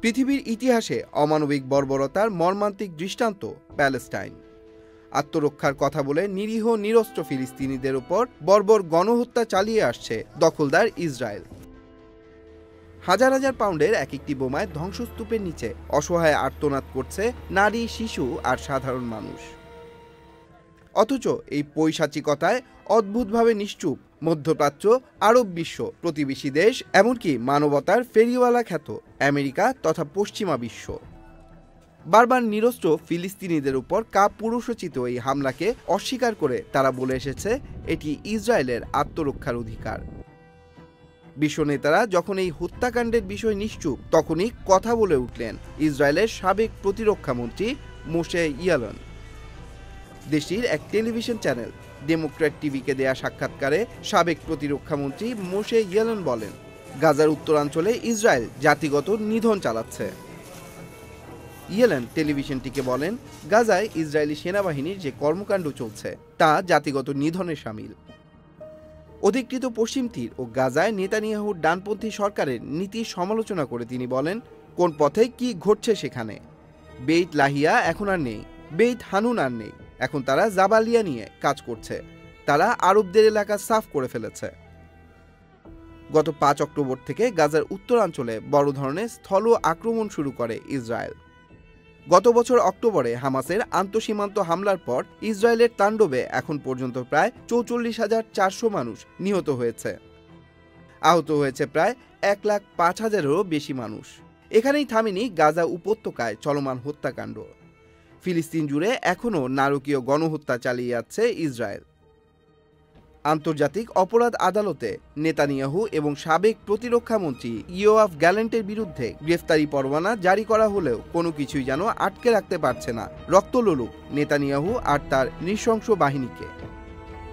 পৃথিবীর ইতিহাসে অমানবিক বর্বরতার মর্মান্তিক দৃষ্টান্ত প্যালেস্টাইন। আত্মরক্ষার কথা বলে নিরীহ নিরস্ত্র ফিলিস্তিনিদের উপর বর্বর গণহত্যা চালিয়ে আসছে দখলদার ইসরায়েল। হাজার হাজার পাউন্ডের এক একটি বোমায় ধ্বংসস্তূপের নিচে অসহায় আর্তনাদ করছে নারী, শিশু আর সাধারণ মানুষ। অথচ এই পৈশাচিকতায় অদ্ভুতভাবে নিশ্চুপ মধ্যপ্রাচ্য, আরব বিশ্ব, প্রতিবেশী দেশ, এমনকি মানবতার ফেরিওয়ালা খ্যাত আমেরিকা তথা পশ্চিমা বিশ্ব। বারবার নিরস্ত্র ফিলিস্তিনিদের উপর কাপুরুষোচিত এই হামলাকে অস্বীকার করে তারা বলে এসেছে এটি ইসরায়েলের আত্মরক্ষার অধিকার। বিশ্ব নেতারা যখন এই হত্যাকাণ্ডের বিষয় নিশ্চুপ, তখনই কথা বলে উঠলেন ইসরায়েলের সাবেক প্রতিরক্ষা মন্ত্রী মোশে ইয়ালন। দেশটির এক টেলিভিশন চ্যানেল ডেমোক্র্যাট টিভিকে দেয়া সাক্ষাৎকারে সাবেক প্রতিরক্ষা মন্ত্রী মোশে ইয়ালন বলেন, গাজার উত্তরাঞ্চলে ইসরায়েল জাতিগত নিধন চালাচ্ছে। ইয়েলেন টেলিভিশনটিকে বলেন, গাজায় ইসরায়েলি সেনাবাহিনীর যে কর্মকাণ্ড চলছে তা জাতিগত নিধনে শামিল। অধিকৃত পশ্চিম তীর ও গাজায় নেতানিয়াহুর ডানপন্থী সরকারের নীতির সমালোচনা করে তিনি বলেন, কোন পথে কি ঘটছে সেখানে। বেইত লাহিয়া এখন আর নেই, বেইত হানুন আর নেই, এখন তারা জাবালিয়া নিয়ে কাজ করছে। তারা আরবদের এলাকা সাফ করে ফেলেছে। গত 5 অক্টোবর থেকে গাজার উত্তরাঞ্চলে বড় ধরনের স্থল আক্রমণ শুরু করে ইসরায়েল। গত বছর অক্টোবরে হামাসের আন্তঃসীমান্ত হামলার পর ইসরায়েলের তাণ্ডবে এখন পর্যন্ত প্রায় 44,400 মানুষ নিহত হয়েছে। আহত হয়েছে প্রায় 1,05,000-এরও বেশি মানুষ। এখানেই থামেনি গাজা উপত্যকায় চলমান হত্যাকাণ্ড। ফিলিস্তিন জুড়ে এখনও নারকীয় গণহত্যা চালিয়ে যাচ্ছে ইসরায়েল। আন্তর্জাতিক অপরাধ আদালতে নেতানিয়াহু এবং সাবেক প্রতিরক্ষা মন্ত্রী ইয়োয়াফ গ্যালেন্টের বিরুদ্ধে গ্রেফতারি পরোয়ানা জারি করা হলেও কোনো কিছুই যেন আটকে রাখতে পারছে না রক্তলোলুপ নেতানিয়াহু আর তার নৃশংস বাহিনীকে।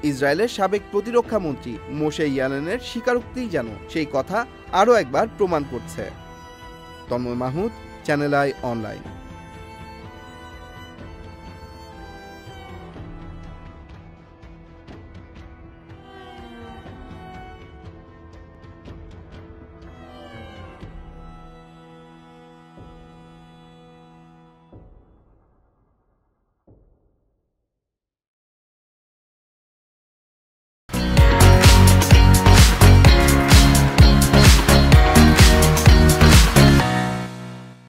ইসরায়েলের সাবেক প্রতিরক্ষা মন্ত্রী মোশে ইয়ালেনের স্বীকারোক্তিই যেন সেই কথা আরও একবার প্রমাণ করছে। Tanmoy Mahmud, Channel I online.